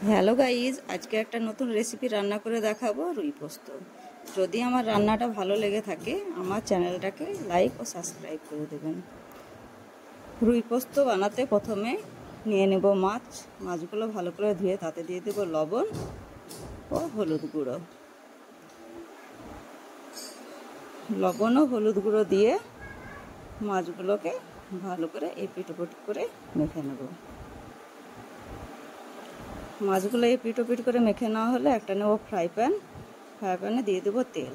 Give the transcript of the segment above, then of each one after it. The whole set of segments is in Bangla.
হ্যালো গাইজ, আজকে একটা নতুন রেসিপি রান্না করে দেখাবো, রুই পোস্ত। যদি আমার রান্নাটা ভালো লেগে থাকে আমার চ্যানেলটাকে লাইক ও সাবস্ক্রাইব করে দেবেন। রুই পোস্ত বানাতে প্রথমে নিয়ে নেব মাছগুলো ভালো করে ধুয়ে তাতে দিয়ে দেবো লবণ ও হলুদ গুঁড়ো। লবণ ও হলুদ গুঁড়ো দিয়ে মাছগুলোকে ভালো করে এপিট ওপিট করে মেখে নেব। মাছগুলো এপিট ওপিট করে মেখে নেওয়া হলে একটা নেব ফ্রাই প্যানে দিয়ে দেবো তেল।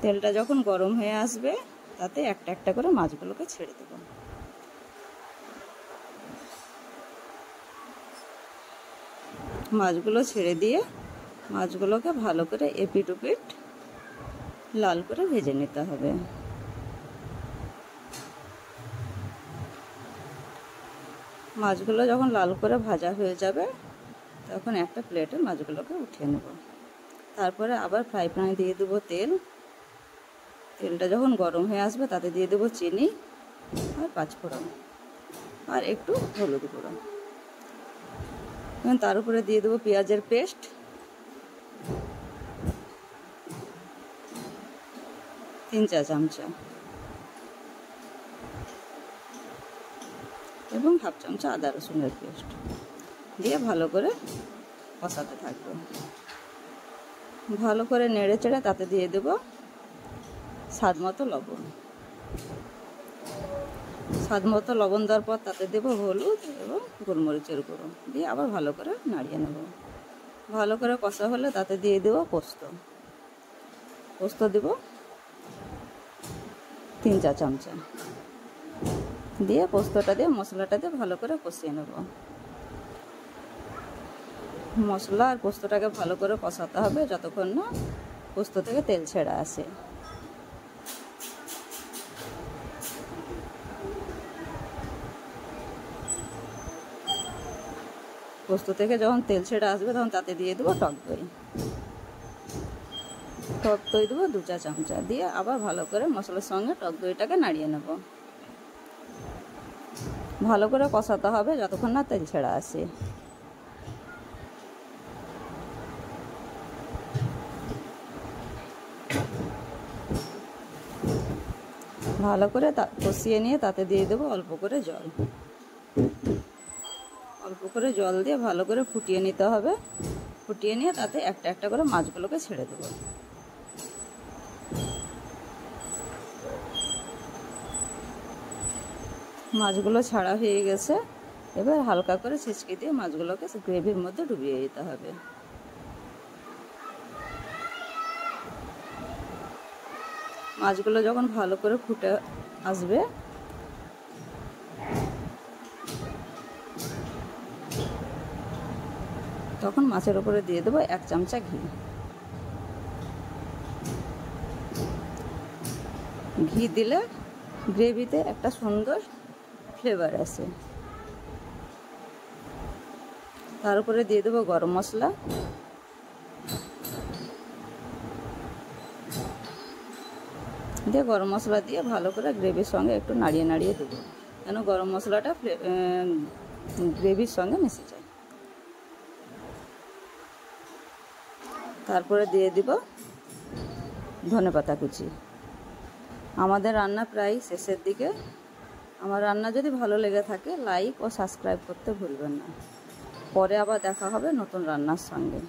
তেলটা যখন গরম হয়ে আসবে তাতে একটা একটা করে মাছগুলোকে ছেড়ে দেব। মাছগুলো ছেড়ে দিয়ে মাছগুলোকে ভালো করে এপিট ওপিট লাল করে ভেজে নিতে হবে। মাছগুলো যখন লাল করে ভাজা হয়ে যাবে তখন একটা প্লেটে মাছগুলোকে উঠিয়ে নেব। তারপরে আবার ফ্রাই প্যানে দিয়ে দেবো তেলটা যখন গরম হয়ে আসবে তাতে দিয়ে দেবো চিনি আর পাঁচফোড়ন আর একটু হলুদ গুঁড়ো। তার উপরে দিয়ে দেবো পেঁয়াজের পেস্ট, তিন চা চামচা, এবং হাফ চামচা আদা রসুনের পেস্ট দিয়ে ভালো করে কষাতে থাকবো। ভালো করে নেড়ে চেড়ে তাতে দিয়ে দেব স্বাদ মতো লবণ। স্বাদ মতো লবণ দেওয়ার পর তাতে দেব হলুদ এবং গোলমরিচের গুঁড়ো দিয়ে আবার ভালো করে নাড়িয়ে নেব। ভালো করে কষা হলে তাতে দিয়ে দেব পোস্ত দেব 3 চা চামচা দিয়ে পোস্তটা দিয়ে মশলাটা দিয়ে ভালো করে কষিয়ে নেব। মশলা আর পোস্তটাকে ভালো করে কষাতে হবে যতক্ষণ না পোস্ত থেকে তেল ছেড়ে আসে। পোস্ত থেকে যখন তেল ছেড়ে আসবে তখন তাতে দিয়ে দেবো টক দই দেবো 2 চা চামচা দিয়ে আবার ভালো করে মশলার সঙ্গে টক দইটাকে নাড়িয়ে নেব। ভালো করে কষাতে হবে যতক্ষণ না তেল ছেড়ে আসে। ভালো করে কষিয়ে নিয়ে তাতে দিয়ে দেবো অল্প করে জল দিয়ে ভালো করে ফুটিয়ে নিতে হবে। ফুটিয়ে নিয়ে তাতে একটা একটা করে মাছগুলোকে ছেড়ে দেবো। মাছগুলো ছাড়া হয়ে গেছে, এবার হালকা করে ছিচকে দিয়ে মাছগুলোকে গ্রেভির মধ্যে ডুবিয়ে দিতে হবে। মাছগুলো যখন ভালো করে ফুটে আসবে তখন মাছের উপরে দিয়ে দেবো 1 চামচা ঘি দিলে গ্রেভিতে একটা সুন্দর ফ্লেভার আসে। তার উপরে দিয়ে দেবো গরম মশলা, দিয়ে গরম মশলা দিয়ে ভালো করে গ্রেভির সঙ্গে একটু নাড়িয়ে দেবো যেন গরম মশলাটা গ্রেভির সঙ্গে মিশে যায়। তারপরে দিয়ে দিব ধনেপাতা কুচি। আমাদের রান্না প্রায় শেষের দিকে। আমার রান্না যদি ভালো লেগে থাকে লাইক ও সাবস্ক্রাইব করতে ভুলবেন না। পরে আবার দেখা হবে নতুন রান্নার সঙ্গে।